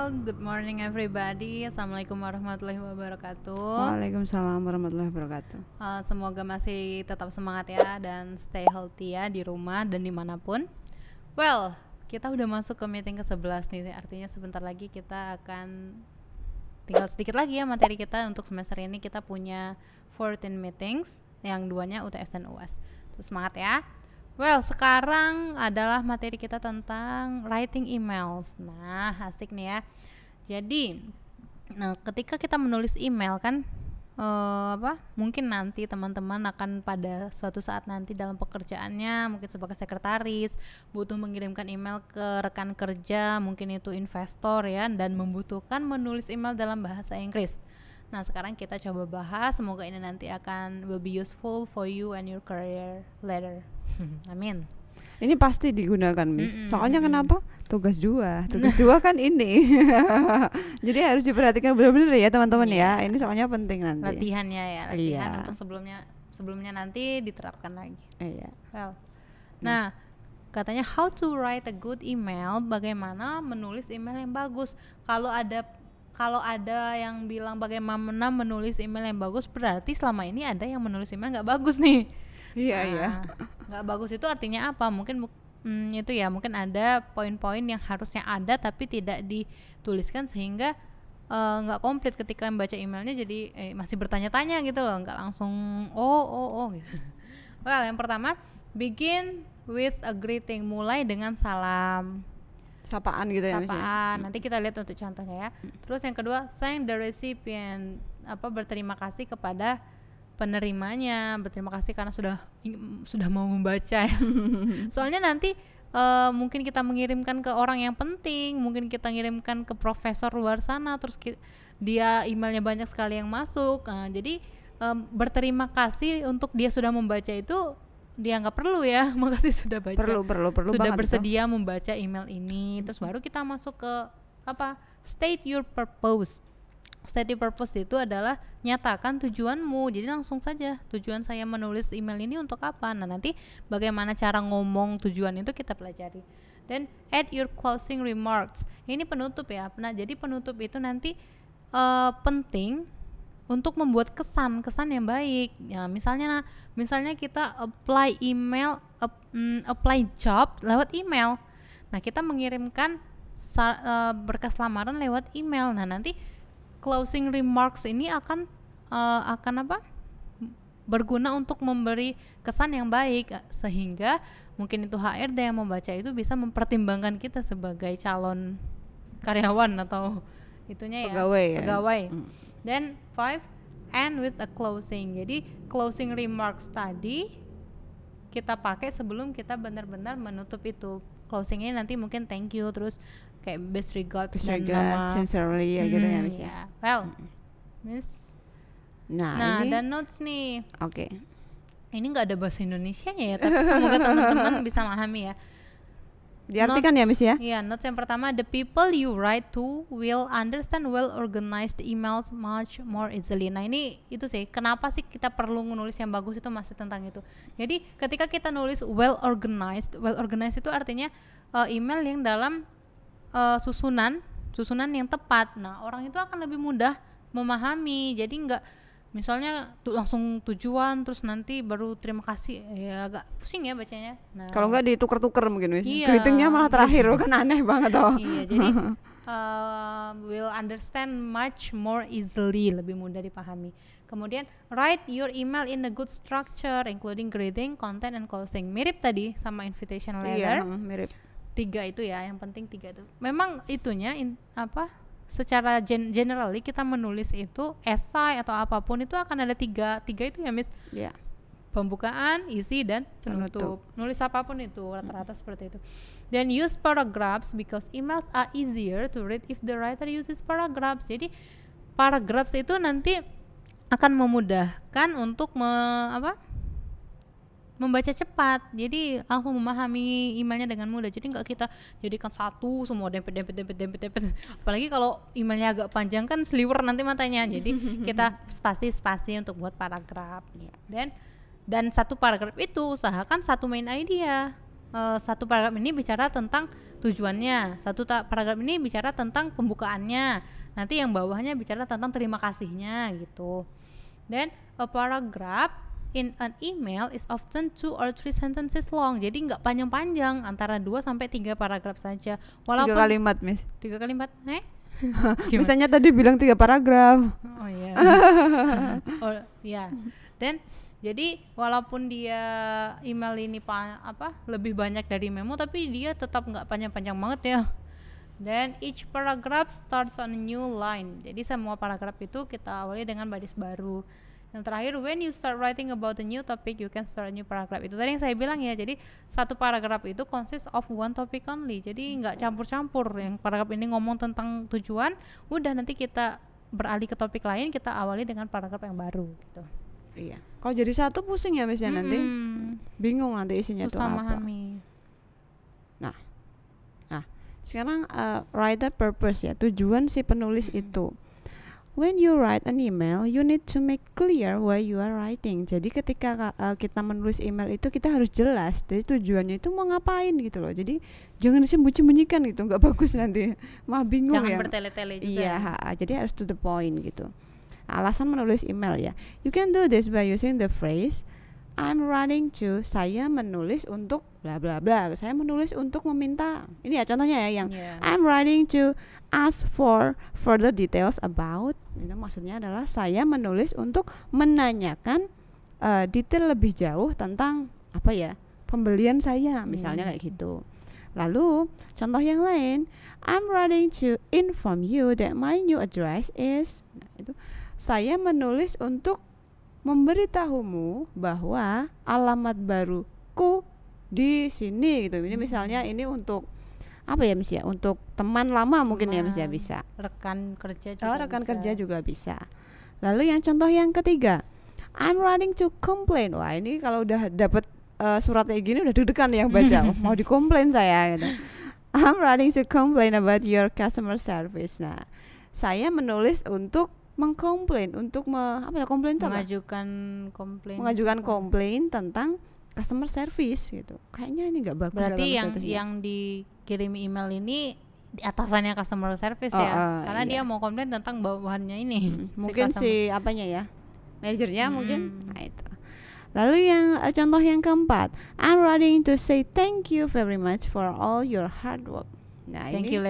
good morning everybody. Assalamualaikum warahmatullahi wabarakatuh. Waalaikumsalam warahmatullahi wabarakatuh. Semoga masih tetap semangat ya dan stay healthy ya di rumah dan dimanapun. Well, kita udah masuk ke meeting ke-11 nih, artinya sebentar lagi kita akan tinggal sedikit lagi ya materi kita untuk semester ini. Kita punya 14 meetings, yang duanya UTS dan UAS. Terus semangat ya. Well, sekarang adalah materi kita tentang writing emails. Nah, asik nih ya. Jadi, ketika kita menulis email kan, mungkin nanti teman-teman akan pada suatu saat nanti dalam pekerjaannya, mungkin sebagai sekretaris, butuh mengirimkan email ke rekan kerja, mungkin itu investor ya, dan membutuhkan menulis email dalam bahasa Inggris. Nah, sekarang kita coba bahas, semoga ini nanti will be useful for you and your career later. Amin. Ini pasti digunakan, Miss. Soalnya kenapa? Tugas dua kan ini. Jadi harus diperhatikan benar-benar ya teman-teman ya. Ini soalnya penting nanti. Latihannya ya, latihan untuk sebelumnya nanti diterapkan lagi. Iya. Well. Nah, katanya how to write a good email, bagaimana menulis email yang bagus. Kalau ada yang bilang bagaimana menulis email yang bagus, berarti selama ini ada yang menulis email nggak bagus nih. Iya. Nggak bagus itu artinya apa? Mungkin itu ya, mungkin ada poin-poin yang harusnya ada tapi tidak dituliskan sehingga nggak komplit ketika membaca emailnya, jadi masih bertanya-tanya gitu loh, nggak langsung oh gitu. Well, yang pertama, begin with a greeting, mulai dengan salam. Sapaan gitu ya, Sapaan. Nanti kita lihat untuk contohnya ya. Terus yang kedua, thank the recipient, berterima kasih kepada penerimanya, berterima kasih karena sudah mau membaca ya. Soalnya nanti mungkin kita mengirimkan ke orang yang penting, mungkin kita ngirimkan ke profesor luar sana, terus dia emailnya banyak sekali yang masuk. Jadi berterima kasih untuk dia sudah membaca itu dia nggak perlu ya, makasih sudah baca. Perlu sudah banget bersedia itu membaca email ini. Terus baru kita masuk ke state your purpose. State your purpose itu adalah nyatakan tujuanmu. Jadi langsung saja, tujuan saya menulis email ini untuk apa. Nah, nanti bagaimana cara ngomong tujuan itu kita pelajari. Dan add your closing remarks. Ini penutup ya. Nah, jadi penutup itu nanti penting untuk membuat kesan yang baik. Ya, misalnya kita apply job lewat email. Nah, kita mengirimkan berkas lamaran lewat email. Nah, nanti closing remarks ini akan berguna untuk memberi kesan yang baik, sehingga mungkin itu HRD yang membaca itu bisa mempertimbangkan kita sebagai calon karyawan atau itunya pegawai. Then 5, end with a closing. Jadi closing remarks tadi kita pakai sebelum kita benar-benar menutup itu. Closingnya nanti mungkin thank you, terus kayak best regards dan nama sincerely ya gitu ya, Miss. Yeah. Well, Miss. Nah, dan notes nih. Oke. Ini nggak ada bahasa Indonesianya ya, tapi semoga teman-teman bisa memahami ya. Diartikan ya, Miss ya? Iya, notes yang pertama, the people you write to will understand well-organized emails much more easily. Nah, ini itu sih, kenapa sih kita perlu menulis yang bagus itu masih tentang itu. Jadi, ketika kita nulis well-organized itu artinya email yang dalam susunan yang tepat. Nah, orang itu akan lebih mudah memahami. Jadi nggak misalnya langsung tujuan terus nanti baru terima kasih, ya agak pusing ya bacanya. Nah, kalau nggak ditukar-tukar mungkin, iya, greetingnya malah terakhir kan aneh banget toh. Iya, jadi will understand much more easily, lebih mudah dipahami. Kemudian write your email in a good structure including greeting, content, and closing. Mirip tadi sama invitation letter. Iya, mirip. 3 itu ya, yang penting 3 itu. Memang itunya secara generally kita menulis itu esai atau apapun itu akan ada tiga itu ya, Miss. Iya. Pembukaan, isi, dan penutup. Nulis apapun itu rata-rata seperti itu. Then use paragraphs because emails are easier to read if the writer uses paragraphs. Jadi paragraphs itu nanti akan memudahkan untuk membaca cepat, jadi langsung memahami emailnya dengan mudah. Jadi nggak kita jadikan satu semua dempet. Apalagi kalau emailnya agak panjang kan seliwer nanti matanya. Jadi kita spasi untuk buat paragraf. Dan satu paragraf itu usahakan satu main idea. satu paragraf ini bicara tentang tujuannya, paragraf ini bicara tentang pembukaannya, nanti yang bawahnya bicara tentang terima kasihnya gitu. Then a paragraph in an email is often 2 or 3 sentences long. Jadi nggak panjang-panjang, antara 2 sampai 3 paragraf saja. Walaupun 3 kalimat, Miss. 3 kalimat. Misalnya tadi bilang 3 paragraf. Oh iya. Oh iya. Dan jadi walaupun dia email ini lebih banyak dari memo, tapi dia tetap nggak panjang-panjang banget ya. Then each paragraph starts on a new line. Jadi semua paragraf itu kita awali dengan baris baru. Yang terakhir, when you start writing about a new topic, you can start a new paragraph. Itu tadi yang saya bilang ya. Jadi satu paragraf itu consists of one topic only. Jadi nggak campur-campur. Yang paragraf ini ngomong tentang tujuan, udah nanti kita beralih ke topik lain, kita awali dengan paragraf yang baru gitu. Iya. Kalau jadi satu pusing ya Miss ya nanti. Bingung nanti isinya itu apa. Memahami. Nah, sekarang writer purpose ya, tujuan si penulis itu. When you write an email, you need to make clear why you are writing. Jadi ketika kita menulis email itu kita harus jelas. Jadi tujuannya itu mau ngapain gitu loh. Jadi jangan disembunyi-sembunyikan gitu, nggak bagus nanti. Mah bingung jangan ya. Jangan bertele-tele juga. Iya, jadi harus to the point gitu. Alasan menulis email ya. You can do this by using the phrase I'm writing to, saya menulis untuk bla bla bla. Saya menulis untuk meminta. Ini ya contohnya ya yang I'm writing to ask for further details about. Itu maksudnya adalah saya menulis untuk menanyakan detail lebih jauh tentang apa ya? Pembelian saya, misalnya kayak gitu. Lalu contoh yang lain, I'm writing to inform you that my new address is. Nah, itu saya menulis untuk memberitahumu bahwa alamat baruku di sini gitu. Ini misalnya ini untuk apa ya Miss ya? Untuk teman lama mungkin ya Miss ya, bisa. Rekan kerja juga. Rekan kerja juga bisa. Lalu yang contoh yang ketiga, I'm writing to complain. Wah, ini kalau udah dapat surat kayak gini udah deg-degan yang baca. Mau dikomplain saya gitu. I'm writing to complain about your customer service. Nah, saya menulis untuk mengkomplain, untuk mengajukan komplain tentang customer service gitu. Kayaknya ini nggak bagus. Berarti yang dikirim email ini di atasannya customer service ya, karena dia mau komplain tentang bawahannya ini. Mungkin si apanya ya, manajernya mungkin. Nah itu. Lalu yang contoh yang keempat, I'm writing to say thank you very much for all your hard work. Nah, thank you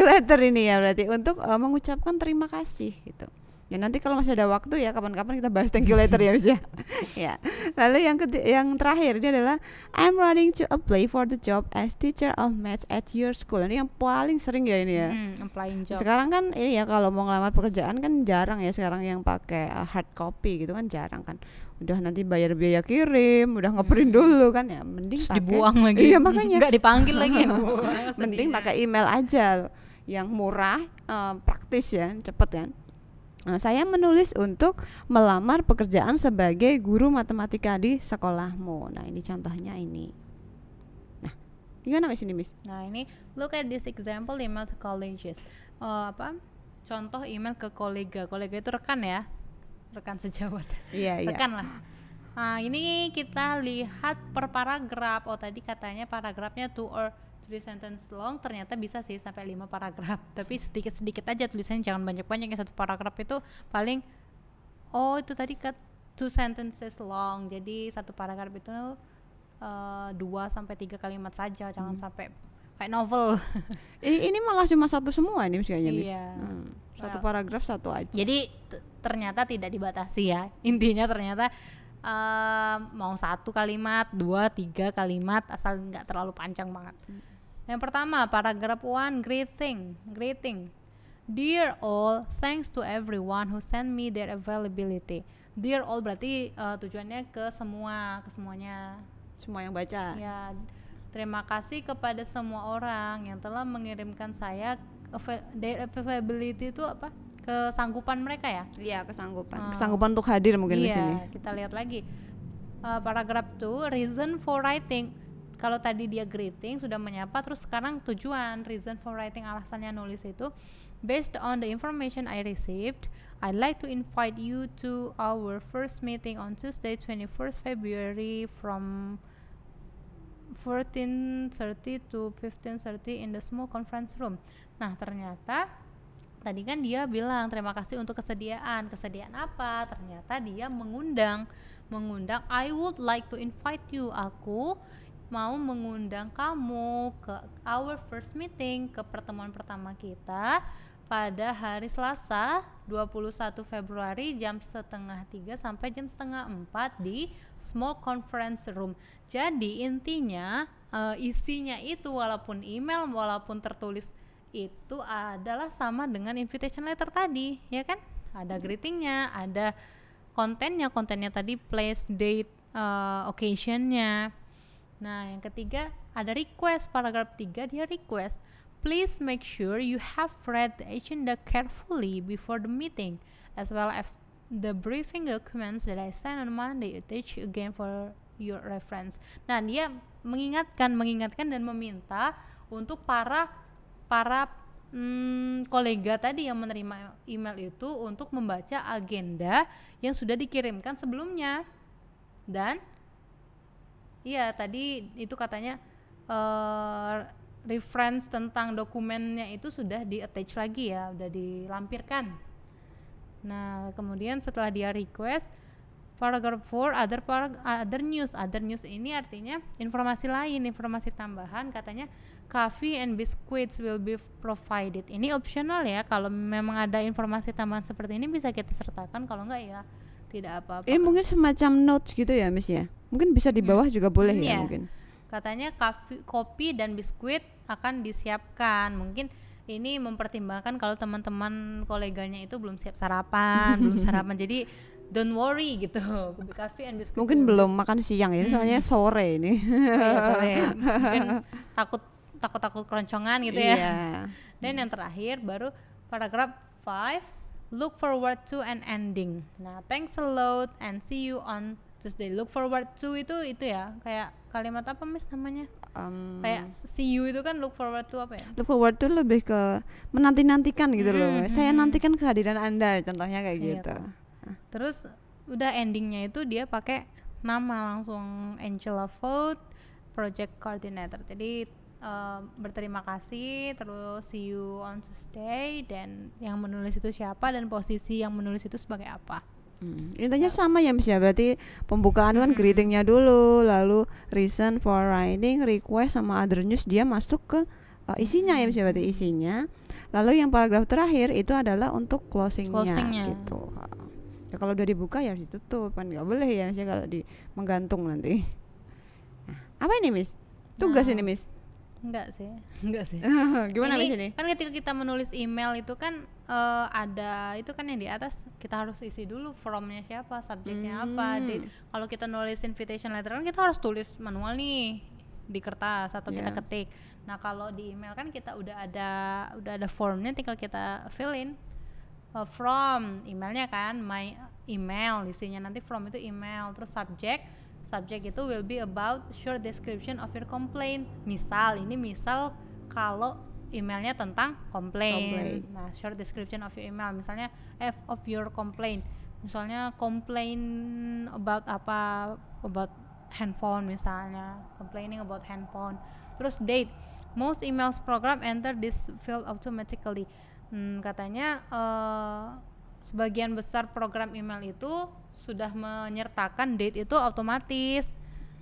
letter ini ya, berarti untuk mengucapkan terima kasih gitu. Ya nanti kalau masih ada waktu ya kapan-kapan kita bahas thank you letter ya Miss ya. Ya. Lalu yang terakhir ini adalah I'm writing to apply for the job as teacher of math at your school. Ini yang paling sering ya ini ya. Applying job. Sekarang kan ini ya kalau mau ngelamar pekerjaan kan jarang ya sekarang yang pakai hard copy gitu kan, jarang kan. Udah nanti bayar biaya kirim, udah ngeprint dulu kan ya, mending pakai dibuang lagi. Iya makanya nggak dipanggil lagi. Mending pakai email aja yang murah, praktis ya, cepet kan. Nah, saya menulis untuk melamar pekerjaan sebagai guru matematika di sekolahmu. Nah, ini contohnya ini. Nah, gimana Miss ini Miss? Nah, ini look at this example email to colleges. Contoh email ke kolega. Kolega itu rekan ya, rekan sejawat. Iya. Rekan lah. Nah, ini kita lihat per paragraf. Oh, tadi katanya paragrafnya 2 or 3 sentence long, ternyata bisa sih sampai 5 paragraf. Tapi sedikit-sedikit aja tulisannya, jangan banyak-banyak. Yang satu paragraf itu paling itu tadi 2 sentences long. Jadi satu paragraf itu 2 sampai 3 kalimat saja, jangan sampai kayak novel. Ini malah cuma satu semua ini kayaknya Miss. Iya. Satu paragraf satu aja. Jadi ternyata tidak dibatasi ya. Intinya ternyata mau 1 kalimat, 2, 3 kalimat, asal nggak terlalu panjang banget. Yang pertama, paragraph 1, greeting. Dear all, thanks to everyone who sent me their availability. Dear all berarti tujuannya ke semuanya. Semua yang baca. Ya, terima kasih kepada semua orang yang telah mengirimkan saya their availability itu apa? Kesanggupan mereka ya? Iya, kesanggupan untuk hadir mungkin di sini. Iya, kita lihat lagi. Paragraph 2, reason for writing. Kalau tadi dia greeting, sudah menyapa, terus sekarang tujuan, reason for writing, alasannya nulis itu. Based on the information I received, I'd like to invite you to our first meeting on Tuesday 21st February from 14:30 to 15:30 in the small conference room. Nah, ternyata tadi kan dia bilang terima kasih untuk kesediaan apa? Ternyata dia mengundang I would like to invite you, aku mau mengundang kamu ke our first meeting, ke pertemuan pertama kita pada hari Selasa 21 Februari jam 2:30 sampai jam 3:30 di small conference room. Jadi intinya isinya itu walaupun email, walaupun tertulis itu adalah sama dengan invitation letter tadi, ya kan? Ada greetingnya, ada kontennya tadi place, date, occasionnya. Nah, yang ketiga ada request, paragraf 3 dia request, please make sure you have read the agenda carefully before the meeting, as well as the briefing documents that I sent on Monday, attached again for your reference. Nah, dia mengingatkan dan meminta untuk para kolega tadi yang menerima email itu untuk membaca agenda yang sudah dikirimkan sebelumnya. Dan iya, tadi itu katanya reference tentang dokumennya itu sudah di-attach lagi ya, udah dilampirkan. Nah, kemudian setelah dia request, paragraph 4 other news ini artinya informasi lain, informasi tambahan. Katanya coffee and biscuits will be provided. Ini optional ya, kalau memang ada informasi tambahan seperti ini bisa kita sertakan, kalau enggak ya tidak apa-apa. Ini mungkin semacam notes gitu ya, Miss ya. Mungkin bisa di bawah juga boleh ya mungkin. Katanya kopi dan biskuit akan disiapkan. Mungkin ini mempertimbangkan kalau teman-teman koleganya itu belum siap sarapan, jadi don't worry gitu. Coffee and biscuit. Mungkin belum makan siang ya, soalnya sore ini. Iya, sore. Mungkin takut keroncongan gitu ya. Iya. Dan yang terakhir baru paragraf 5, look forward to an ending. Nah, thanks a lot and see you on Tuesday. Look forward to itu ya, kayak kalimat apa Miss namanya? Kayak see you itu kan look forward to apa ya? Look forward to lebih ke menanti-nantikan gitu loh. Saya nantikan kehadiran Anda, contohnya kayak gitu. Terus udah endingnya itu dia pakai nama langsung, Angela Vogt, project coordinator. Jadi berterima kasih, terus see you on Tuesday, dan yang menulis itu siapa dan posisi yang menulis itu sebagai apa. Intinya sama ya Miss ya, berarti pembukaan kan greetingnya dulu, lalu reason for writing, request sama other news dia masuk ke isinya ya Miss ya, berarti isinya. Lalu yang paragraf terakhir itu adalah untuk closingnya. Gitu. Ya, kalau udah dibuka ya harus ditutup, kan nggak boleh ya Miss ya kalau menggantung nanti. Nah, apa ini Miss? Tugas ini Miss? Enggak sih. Gimana Miss ini? Kan ketika kita menulis email itu kan ada itu kan yang di atas kita harus isi dulu formnya siapa, subjeknya apa. Kalau kita nulis invitation letter kan kita harus tulis manual nih di kertas atau kita ketik. Nah, kalau di email kan kita udah ada formnya, tinggal kita fill in from emailnya kan, my email isinya, nanti from itu email, terus subject itu will be about short description of your complaint. Misal kalau emailnya tentang complaint. Nah, short description of your email, misalnya of your complaint. Misalnya complain about apa? About handphone misalnya. Complaining about handphone. Terus date. Most emails program enter this field automatically. Katanya sebagian besar program email itu sudah menyertakan date itu otomatis,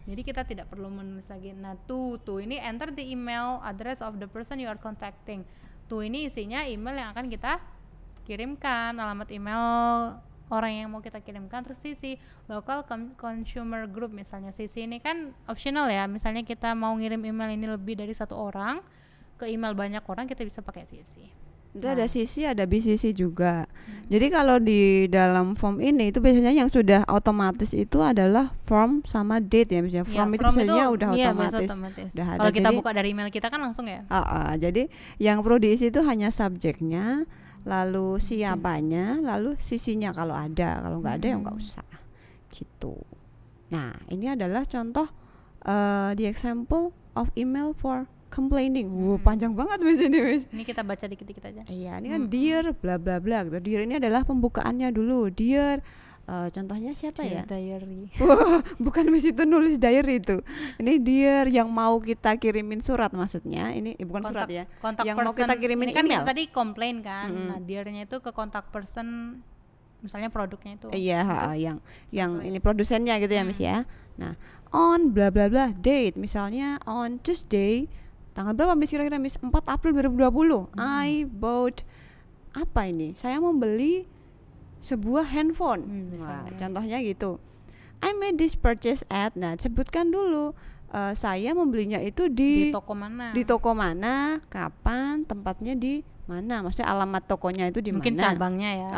jadi kita tidak perlu menulis lagi. Nah, tuh ini enter the email address of the person you are contacting. Tuh ini isinya email yang akan kita kirimkan, alamat email orang yang mau kita kirimkan, terus CC local consumer group misalnya. CC ini kan optional ya, misalnya kita mau ngirim email ini lebih dari 1 orang ke email banyak orang, kita bisa pakai CC. Itu ada CC, ada BCC juga. Jadi kalau di dalam form ini itu biasanya yang sudah otomatis itu adalah form sama date ya, misalnya form itu biasanya udah otomatis. Udah ada. Kalau kita buka dari email kita kan langsung ya. Jadi yang perlu diisi itu hanya subjeknya, lalu siapanya, lalu CC-nya kalau ada. Kalau nggak ada ya nggak usah. Gitu. Nah, ini adalah contoh the example of email for complaining. Panjang banget Miss ini Miss. Ini kita baca dikit-dikit aja. Iya, ini kan dear bla bla bla gitu. Dear ini adalah pembukaannya dulu. Dear Contohnya siapa ya? Diary. Wah, bukan Miss itu nulis diary itu. Ini Dear yang mau kita kirimin surat maksudnya. Ini bukan surat ya. Kontak Yang mau person. kita kirimin Ini kan email. kita tadi komplain kan. Nah, Dear-nya itu ke kontak person, misalnya produknya itu. Iya, yang ini produsennya gitu ya Miss ya. Nah, on bla bla bla date, misalnya on Tuesday tanggal berapa Miss kira-kira Miss? 4 April 2020. I bought apa ini? Saya membeli sebuah handphone. Wah, contohnya gitu. I made this purchase at. Nah, sebutkan dulu saya membelinya itu Di toko mana? Di toko mana, kapan, tempatnya di mana? Maksudnya alamat tokonya itu di Mungkin mana? cabangnya ya.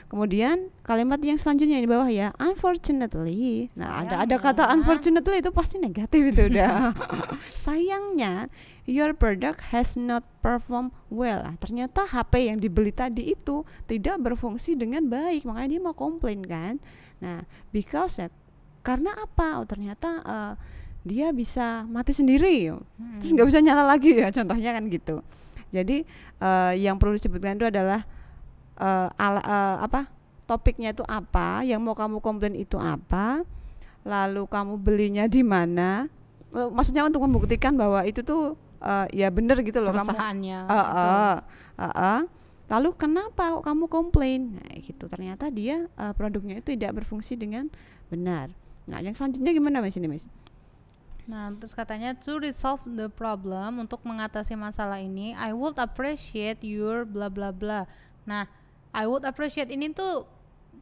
Kemudian kalimat yang selanjutnya di bawah ya, unfortunately. Nah, ada kata unfortunately itu pasti negatif itu udah. Sayangnya your product has not performed well. Ternyata HP yang dibeli tadi itu tidak berfungsi dengan baik, makanya dia mau komplain kan. Nah, because karena apa? Ternyata dia bisa mati sendiri, terus nggak bisa nyala lagi ya, contohnya kan gitu. Jadi yang perlu disebutkan itu adalah topiknya itu apa, yang mau kamu komplain itu apa, lalu kamu belinya di mana. Maksudnya untuk membuktikan bahwa itu tuh ya bener gitu loh perusahaannya. Lalu kenapa kok kamu komplain? Nah gitu, ternyata dia produknya itu tidak berfungsi dengan benar. Nah yang selanjutnya gimana Mas ini Mas? Nah terus katanya to resolve the problem, untuk mengatasi masalah ini I would appreciate your bla bla bla. Nah I would appreciate ini tuh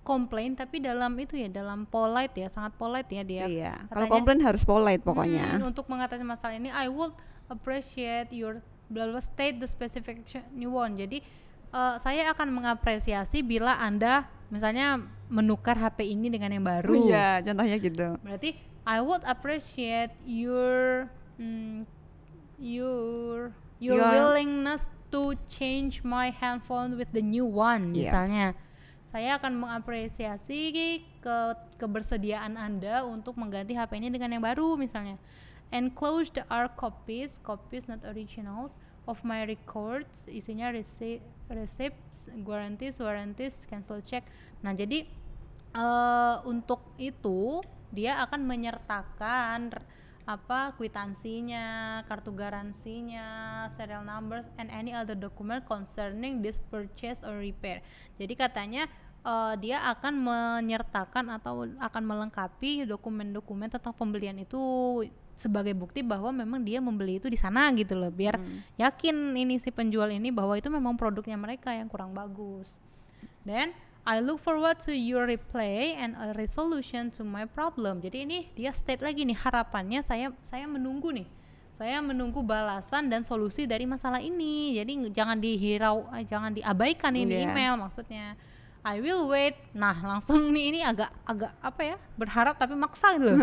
komplain tapi dalam itu ya, dalam polite ya, sangat polite ya dia. Iya, kalau komplain harus polite pokoknya. Untuk mengatasi masalah ini I would appreciate your bla bla, state the specification you want. Jadi saya akan mengapresiasi bila Anda misalnya menukar HP ini dengan yang baru. Iya, contohnya gitu. Berarti I would appreciate your willingness to change my handphone with the new one. Misalnya, saya akan mengapresiasi kebersediaan Anda untuk mengganti HP ini dengan yang baru misalnya. Enclosed are copies not originals of my records, isinya receipts, warranties, cancel check. Nah, jadi untuk itu dia akan menyertakan kwitansinya, kartu garansinya, serial numbers and any other document concerning this purchase or repair. Jadi katanya dia akan menyertakan atau akan melengkapi dokumen-dokumen tentang pembelian itu sebagai bukti bahwa memang dia membeli itu di sana gitu loh, biar yakin ini si penjual ini bahwa itu memang produknya mereka yang kurang bagus. Then I look forward to your reply and a resolution to my problem. Jadi ini dia state lagi nih, harapannya saya menunggu nih. Saya menunggu balasan dan solusi dari masalah ini. Jadi jangan diabaikan ini email maksudnya. I will wait. Nah, langsung nih ini agak berharap tapi maksa gitu loh.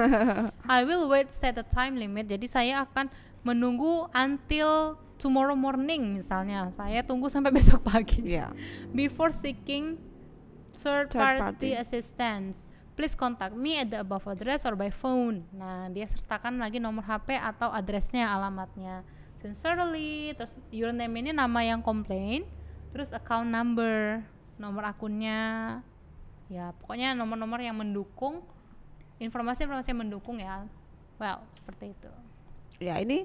I will wait, set a time limit. Jadi saya akan menunggu until tomorrow morning misalnya. Saya tunggu sampai besok pagi. Before seeking third party assistance, please contact me at the above address or by phone. Nah, dia sertakan lagi nomor HP atau addressnya, alamatnya. Sincerely, terus your name ini nama yang komplain, terus account number, nomor akunnya, ya pokoknya nomor-nomor yang mendukung, informasi-informasi yang mendukung ya. Well, seperti itu. Ya, ini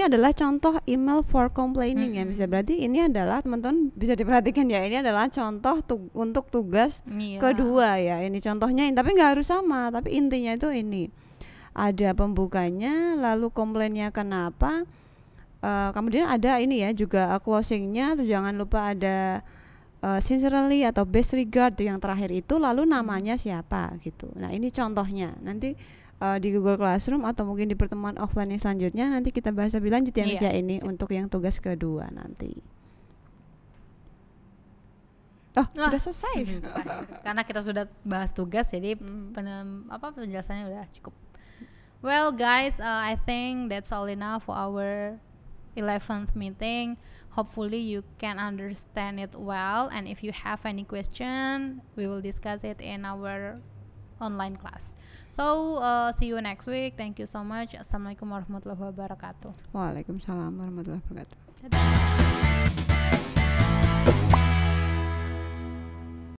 adalah contoh email for complaining ya, bisa berarti ini adalah teman-teman bisa diperhatikan ya, ini adalah contoh untuk tugas kedua ya. Ini contohnya, tapi nggak harus sama, tapi intinya itu ini ada pembukanya, lalu komplainnya kenapa, kemudian ada ini ya juga closingnya, terus jangan lupa ada sincerely atau best regard yang terakhir itu, lalu namanya siapa gitu. Nah ini contohnya, nanti di Google Classroom atau mungkin di pertemuan offline yang selanjutnya nanti kita bahas lebih lanjut ya Miss ya ini untuk yang tugas kedua nanti. Sudah selesai. Karena kita sudah bahas tugas, jadi penjelasannya udah cukup. Well guys, I think that's all enough for our 11th meeting. Hopefully you can understand it well, and if you have any question, we will discuss it in our online class. So see you next week. Thank you so much. Assalamualaikum warahmatullahi wabarakatuh. Waalaikumsalam warahmatullahi wabarakatuh. Dadah.